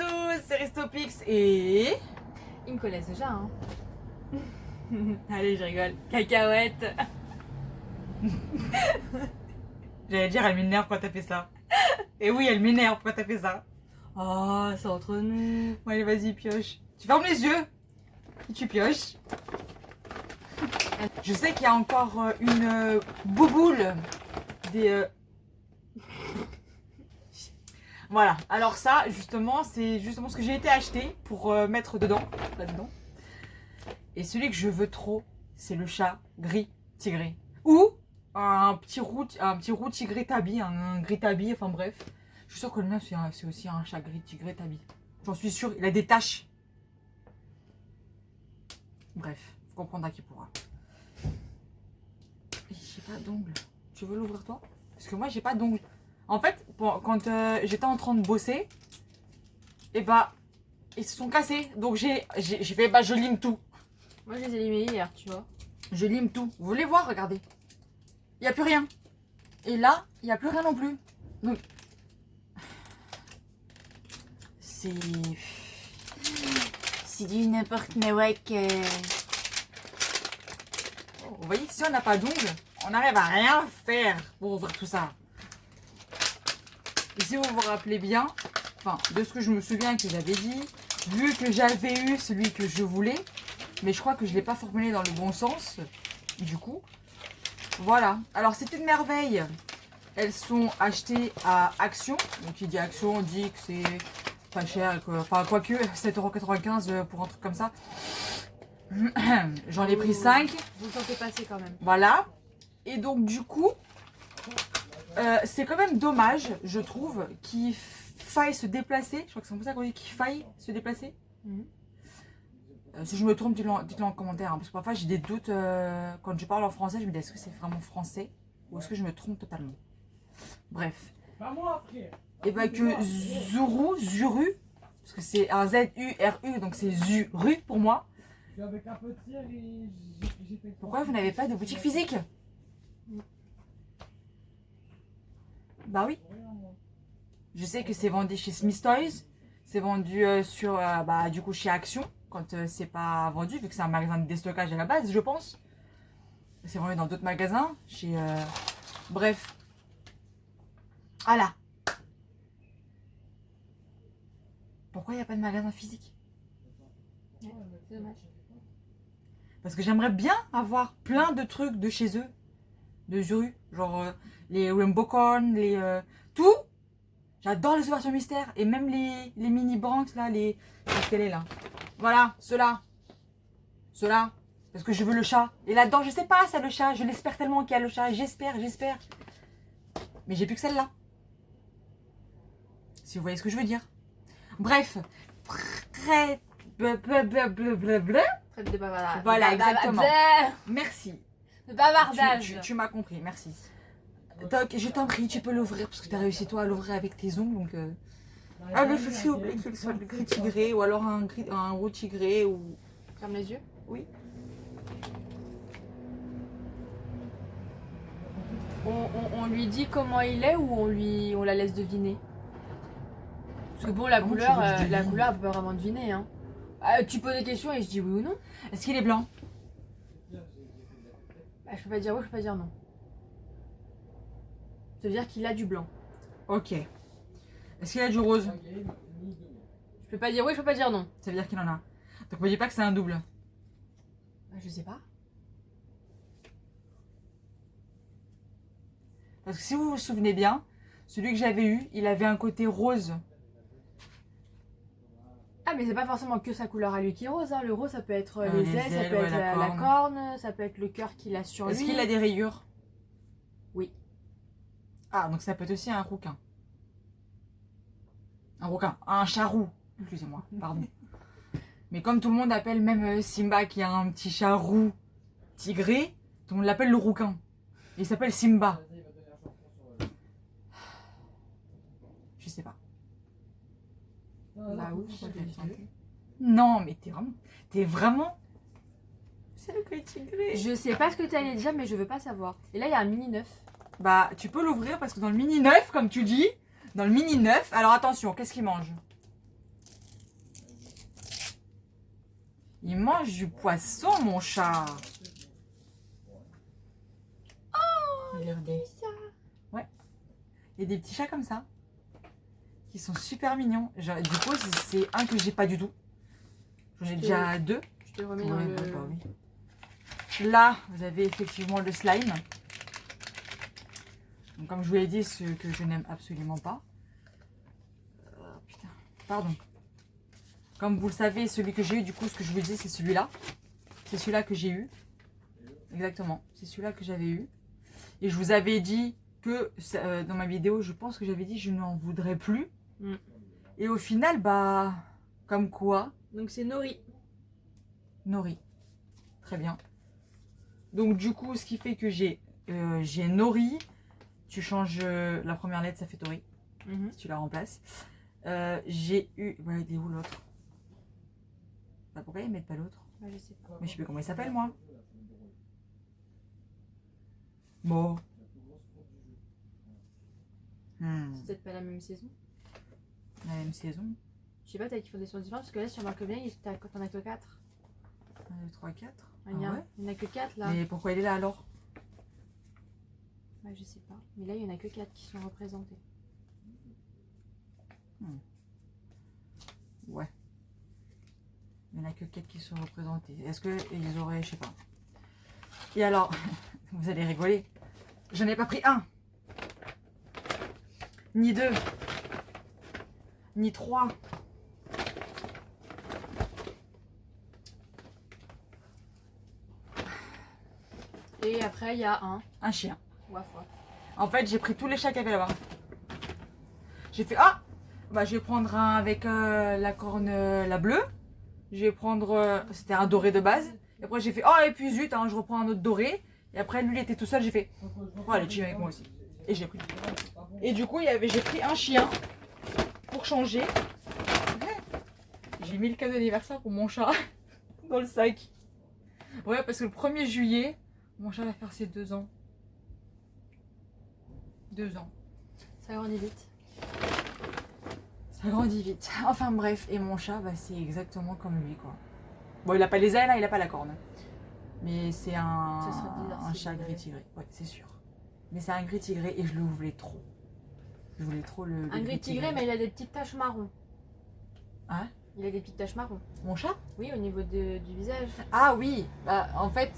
tous, c'est Restopix et... Ils me connaissent déjà, hein. Allez, je rigole. Cacahuète. J'allais dire, elle m'énerve quand t'as fait ça. Et oui, elle m'énerve quand t'as fait ça. Oh, c'est entre nous. Bon, allez, vas-y, pioche. Tu fermes les yeux. Et tu pioches. Je sais qu'il y a encore une bouboule des... Voilà, alors ça, justement, c'est justement ce que j'ai été acheter pour mettre dedans, là-dedans. Et celui que je veux trop, c'est le chat gris tigré. Ou un petit roux tigré tabi, un gris tabi, enfin bref. Je suis sûre que le mien, c'est aussi un chat gris tigré tabi. J'en suis sûre, il a des taches. Bref, vous comprendrez qui pourra. Et j'ai pas d'ongles. Tu veux l'ouvrir toi? Parce que moi, j'ai pas d'ongles. En fait, quand j'étais en train de bosser, et bah, ils se sont cassés. Donc j'ai fait, bah, je lime tout. Moi, je les ai limés hier, tu vois. Je lime tout. Vous voulez voir? Regardez. Il n'y a plus rien. Et là, il n'y a plus rien non plus. Donc, c'est du n'importe quoi que... Vous voyez, si on n'a pas d'ongles, on n'arrive à rien faire pour ouvrir tout ça. Et si vous vous rappelez bien, enfin, de ce que je me souviens que j'avais dit, vu que j'avais eu celui que je voulais, mais je crois que je ne l'ai pas formulé dans le bon sens, du coup, voilà. Alors, c'est une merveille. Elles sont achetées à Action. Donc, qui dit Action, on dit que c'est pas cher, quoi. Enfin, quoique, 7,95 € pour un truc comme ça. J'en ai pris 5. Vous le sentez passer quand même. Voilà. Et donc, du coup... c'est quand même dommage, je trouve, qu'il faille se déplacer. Je crois que c'est comme ça qu'on dit, qu'il faille se déplacer. Si je me trompe, dites-le en commentaire. Hein, parce que parfois, j'ai des doutes. Quand je parle en français, je me dis, est-ce que c'est vraiment français? Ou est-ce que je me trompe totalement? Bref. Et bien que Zuru, parce que c'est un Z-U-R-U, donc c'est Zuru pour moi. Pourquoi vous n'avez pas de boutique physique? Bah oui. Je sais que c'est vendu chez Smith Toys. C'est vendu sur, bah, du coup, chez Action. Quand c'est pas vendu, vu que c'est un magasin de déstockage à la base, je pense. C'est vendu dans d'autres magasins. Chez... Bref. Voilà. Pourquoi il n'y a pas de magasin physique? Ouais, c'est dommage. Parce que j'aimerais bien avoir plein de trucs de chez eux. De Zuru. Genre les Rainbow Corn, les... tout. J'adore les ouvertures mystères. Et même les mini branks là, les... Quelle est là? Voilà, ceux-là. Ceux-là. Parce que je veux le chat. Et là-dedans, je sais pas, ça le chat. Je l'espère tellement qu'il y a le chat. J'espère. Mais j'ai plus que celle-là. Si vous voyez ce que je veux dire. Bref. Très... Traite de bavardage. Voilà, exactement. Merci. De bavardage. Tu m'as compris, merci. Donc, je t'en prie, tu peux l'ouvrir parce que tu as réussi toi à l'ouvrir avec tes ongles. Donc, ah, mais s'il vous plaît, que ce soit le gris tigré ou alors un roux tigré ou... Ferme les yeux. Oui. On lui dit comment il est ou on la laisse deviner? Parce que bon, la Comment couleur, tu veux que je devine? elle peut pas vraiment deviner. Hein. Tu poses des questions et je dis oui ou non. Est-ce qu'il est blanc? Bah, je peux pas dire oui, je peux pas dire non. Ça veut dire qu'il a du blanc. Ok. Est-ce qu'il a du rose? Je peux pas dire oui, je peux pas dire non. Ça veut dire qu'il en a. Donc, ne me dis pas que c'est un double. Bah, je sais pas. Parce que si vous vous souvenez bien, celui que j'avais eu, il avait un côté rose. Ah, mais c'est pas forcément que sa couleur à lui qui est rose. Hein. Le rose, ça peut être les les ailes, ça ailes, peut ouais, être la la corne. corne, ça peut être le cœur qu'il a sur lui. Est-ce qu'il a des rayures? Oui. Ah, donc ça peut être aussi un rouquin. Un charroux. Excusez-moi, pardon. Mais comme tout le monde appelle même Simba qui a un petit chat roux tigré, tout le monde l'appelle le rouquin. Il s'appelle Simba. Je sais pas. Bah oui, Non, mais t'es vraiment... C'est le gris tigré. je sais pas ce que tu allais dire, mais je veux pas savoir. Et là, il y a un mini neuf. Bah, tu peux l'ouvrir parce que dans le mini neuf, comme tu dis, dans le mini neuf, alors attention, qu'est-ce qu'il mange? Il mange du poisson, mon chat. Regardez. Ça. Il y a des petits chats comme ça. Qui sont super mignons. Genre, du coup, c'est un que j'ai pas du tout. J'en ai déjà deux. Je te le remets dans Ouais, le... bah oui. Là, vous avez effectivement le slime. Donc, comme je vous l'ai dit, ce que je n'aime absolument pas. Putain, pardon. Comme vous le savez, celui que j'ai eu, du coup, ce que je vous dis, c'est celui-là. C'est celui-là que j'ai eu. Exactement, c'est celui-là que j'avais eu. Et je vous avais dit que, dans ma vidéo, je pense que j'avais dit que je n'en voudrais plus. Mm. Et au final, bah, comme quoi, Donc c'est Nori. Nori. Très bien. Donc du coup, ce qui fait que j'ai Nori. Tu changes la première lettre, ça fait Tori. Si tu la remplaces. J'ai eu... Ouais, il est où l'autre? Bah, pourquoi ils mettent pas l'autre? Bah, je sais pas. Mais je sais plus comment il s'appelle, moi. Bon. C'est peut-être pas la même saison. La même saison. Je sais pas, t'as qui font des sons différents parce que là, si on remarque bien, t'en as que 4. 1, 2, 3, 4. Il y en a que 4 là. Mais pourquoi il est là alors? Bah, je sais pas. Mais là, il y en a que 4 qui sont représentés. Ouais. Il n'y en a que 4 qui sont représentés. Est-ce qu'ils auraient... Je sais pas. Et alors, vous allez rigoler. J'en ai pas pris un. Ni 2. Ni 3. Et après, il y a Un chien. Waf waf. En fait, j'ai pris tous les chats qu'il y avait là-bas. J'ai fait, ah, bah, je vais prendre un avec la corne, la bleue. Je vais prendre, c'était un doré de base. Et après, j'ai fait, oh, et puis zut, hein, je reprends un autre doré. Et après, lui, il était tout seul. J'ai fait, oh, allez, tu viens avec moi aussi. Et j'ai pris. Et du coup, j'ai pris un chien pour changer. J'ai mis le cadeau d'anniversaire pour mon chat dans le sac. Ouais, parce que le 1er juillet, mon chat va faire ses 2 ans. 2 ans. Ça grandit vite. Ça grandit vite. Enfin bref, et mon chat, bah, c'est exactement comme lui, quoi. Bon, il a pas les ailes, hein, il a pas la corne. Mais c'est Ça serait bizarre un s'il chat l'avait. gris tigré. Ouais, c'est sûr. Mais c'est un gris tigré et je le voulais trop. Je voulais trop le Un gris tigré, mais il a des petites taches marron. Hein? Il a des petites taches marron. Mon chat? Oui, au niveau du visage. Ah oui, bah en fait,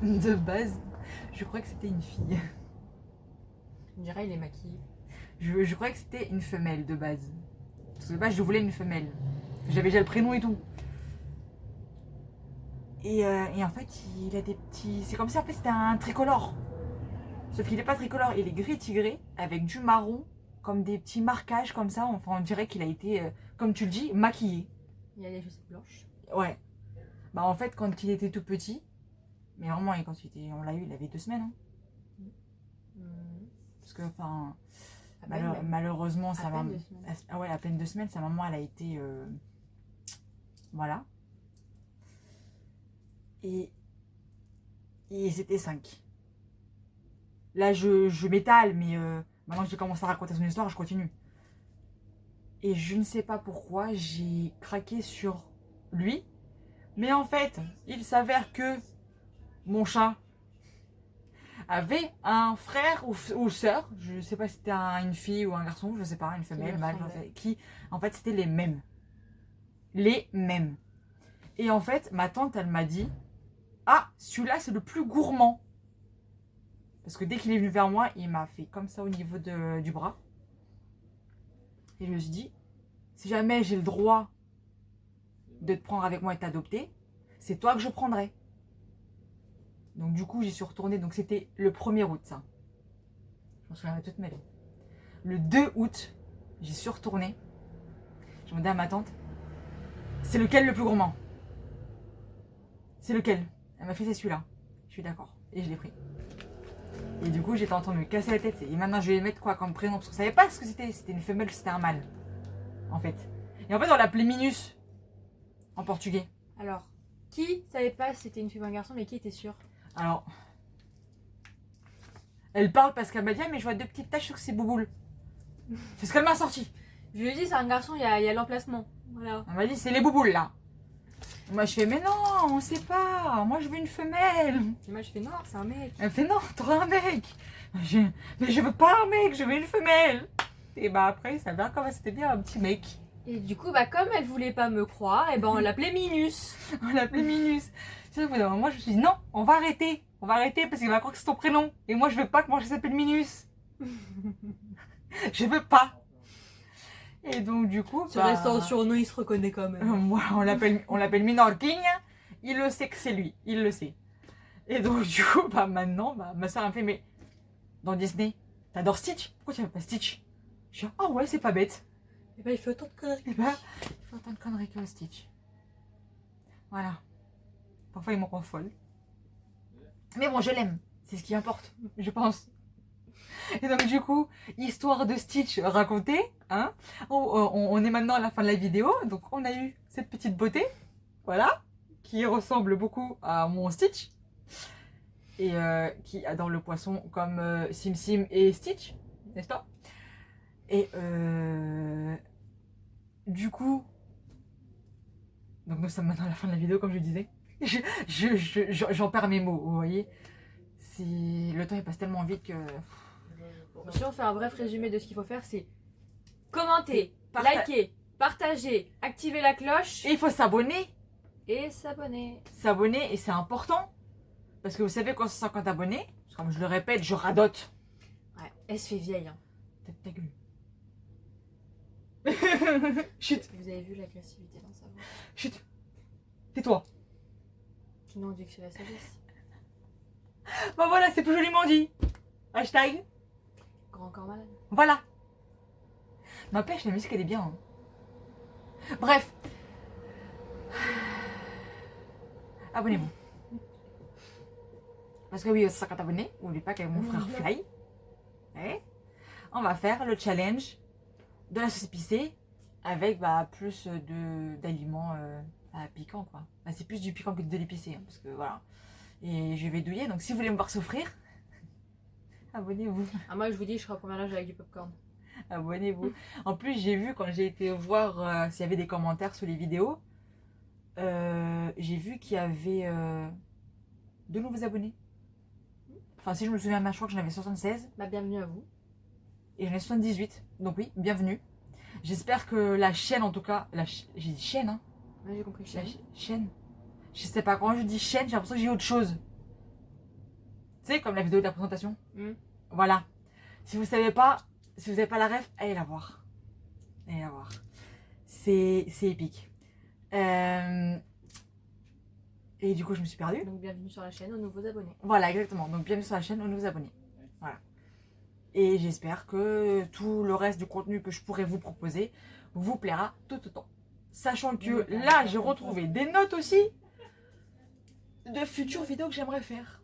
de base, je crois que c'était une fille. On dirait il est maquillé. Je croyais que c'était une femelle de base. Parce que de base, je voulais une femelle. J'avais déjà le prénom et tout. Et en fait, il a des petits... C'est comme si en fait c'était un tricolore. Sauf qu'il n'est pas tricolore, il est gris tigré avec du marron, comme des petits marquages comme ça. Enfin, on dirait qu'il a été, comme tu le dis, maquillé. Il a des chaussettes blanches. Ouais. Bah en fait, quand il était tout petit, mais vraiment, et quand on l'a eu, il avait 2 semaines. Hein. Parce que, enfin, À peine même. malheureusement, À sa peine maman... 2 semaines. Ah ouais, à peine 2 semaines, sa maman, elle a été... Voilà. Et c'était 5. Là, je m'étale, mais maintenant que j'ai commencé à raconter son histoire, je continue. Et je ne sais pas pourquoi, j'ai craqué sur lui. Mais en fait, il s'avère que mon chat avait un frère ou sœur. Je ne sais pas si c'était une fille ou un garçon, je ne sais pas, une femelle, mâle, j'en sais, qui, en fait, c'était les mêmes. Les mêmes. Et en fait, ma tante, elle m'a dit, ah, celui-là, c'est le plus gourmand. Parce que dès qu'il est venu vers moi, il m'a fait comme ça au niveau du bras. Et je me suis dit, si jamais j'ai le droit de te prendre avec moi et t'adopter, c'est toi que je prendrai. Donc du coup, j'y suis retournée. Donc c'était le 1er août, ça. Je m'en souviendrai toute ma vie. Le 2 août, j'y suis retournée. J'ai demandé à ma tante, c'est lequel le plus gourmand? C'est lequel? Elle m'a fait, c'est celui-là. Je suis d'accord. Et je l'ai pris. Et du coup, j'étais en train de me casser la tête. Et maintenant, je vais mettre quoi comme prénom? Parce que je savais pas ce que c'était. C'était une femelle, c'était un mâle. En fait. Et en fait, on l'appelait Minus. En portugais. Alors, qui savait pas si c'était une fille ou un garçon, mais qui était sûr? Alors. Elle parle parce qu'elle m'a dit, ah, mais je vois 2 petites taches sur ses bouboules. C'est ce qu'elle m'a sorti. Je lui ai dit, c'est un garçon, il y a l'emplacement. Voilà. Elle m'a dit, c'est les bouboules là. Moi, je fais, mais non, on sait pas. Moi, je veux une femelle. Et moi je fais non, c'est un mec. Elle fait, non, t'auras un mec. Je- Mais je veux pas un mec, je veux une femelle. Et bah après, ça va comme c'était bien un petit mec. Et du coup, bah comme elle voulait pas me croire, et ben on l'appelait Minus. On l'appelait Minus. Tu sais, au bout d'un moment, je me suis dit, non, on va arrêter. On va arrêter parce qu'il va croire que c'est ton prénom. Et moi, je veux pas que mon chat s'appelle Minus. Je veux pas. Et donc, du coup, Sur restant surnom, il se reconnaît quand même. moi, on l'appelle Minorking. Il le sait que c'est lui. Il le sait. Et donc, du coup, bah, maintenant, bah, ma soeur me fait, mais dans Disney, t'adores Stitch? Pourquoi tu n'aimes pas Stitch? Je dis, ah ouais, c'est pas bête. Et bah il fait autant de conneries. Et bah, il fait autant de conneries que Stitch. Voilà. Parfois, il m'en rend folle. Mais bon, je l'aime. C'est ce qui importe, je pense. Et donc, du coup, histoire de Stitch racontée, hein. On est maintenant à la fin de la vidéo. Donc, on a eu cette petite beauté. Voilà. Qui ressemble beaucoup à mon Stitch. Et qui adore le poisson comme Sim Sim et Stitch. N'est-ce pas? Et du coup, donc nous sommes maintenant à la fin de la vidéo, comme je disais. J'en perds mes mots, vous voyez. Le temps il passe tellement vite que. Bon, si on fait un bref résumé de ce qu'il faut faire, c'est commenter, Parta- liker, partager, activer la cloche Et il faut s'abonner. et s'abonner. S'abonner, et c'est important. Parce que vous savez, quand c'est 50 abonnés, comme je le répète, je radote. Ouais, elle se fait vieille. Hein. Tête ta gueule. Chut, Vous avez vu l'agressivité dans sa voix. chut. Tais-toi. Sinon on dit que c'est la sagesse. Bah voilà, c'est plus joliment dit. Hashtag. Grand corps malade. Voilà. N'empêche, la musique elle est bien. Hein. Bref. Abonnez-vous. Parce que oui, aux 50 abonnés, n'oubliez pas qu'avec mon frère Fly, on va faire le challenge de la sauce épicée avec plus d'aliments piquants quoi. Bah, c'est plus du piquant que de l'épicé, hein, parce que voilà. Et je vais douiller, donc si vous voulez me voir souffrir, abonnez-vous. Ah, moi je vous dis, je serai au premier âge avec du popcorn. Abonnez-vous. En plus, j'ai vu quand j'ai été voir s'il y avait des commentaires sous les vidéos, j'ai vu qu'il y avait 2 nouveaux abonnés. Enfin, si je me souviens bien, je crois que j'en avais 76 Bah bienvenue à vous. et j'en ai 78. Donc oui, bienvenue. J'espère que la chaîne, en tout cas, j'ai dit chaîne, hein. Ouais, j'ai compris. La chaîne. Je sais pas, quand je dis chaîne, j'ai l'impression que j'ai autre chose. Tu sais, comme la vidéo de la présentation. Voilà. Si vous savez pas, si vous n'avez pas la ref, allez la voir. Allez la voir. C'est épique. Et du coup, je me suis perdue. Donc bienvenue sur la chaîne aux nouveaux abonnés. Voilà, exactement. Donc, bienvenue sur la chaîne, aux nouveaux abonnés. Voilà. Et j'espère que tout le reste du contenu que je pourrais vous proposer vous plaira tout autant. Sachant que là, j'ai retrouvé des notes aussi de futures vidéos que j'aimerais faire.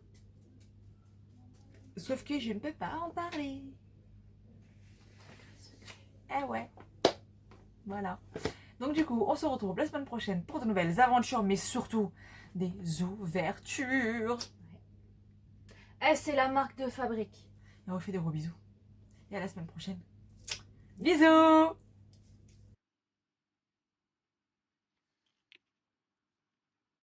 Sauf que je ne peux pas en parler. Eh ouais. Voilà. Donc du coup, on se retrouve la semaine prochaine pour de nouvelles aventures, mais surtout des ouvertures. Eh, c'est la marque de fabrique. Et on vous fait des gros bisous. Et à la semaine prochaine. Bisous!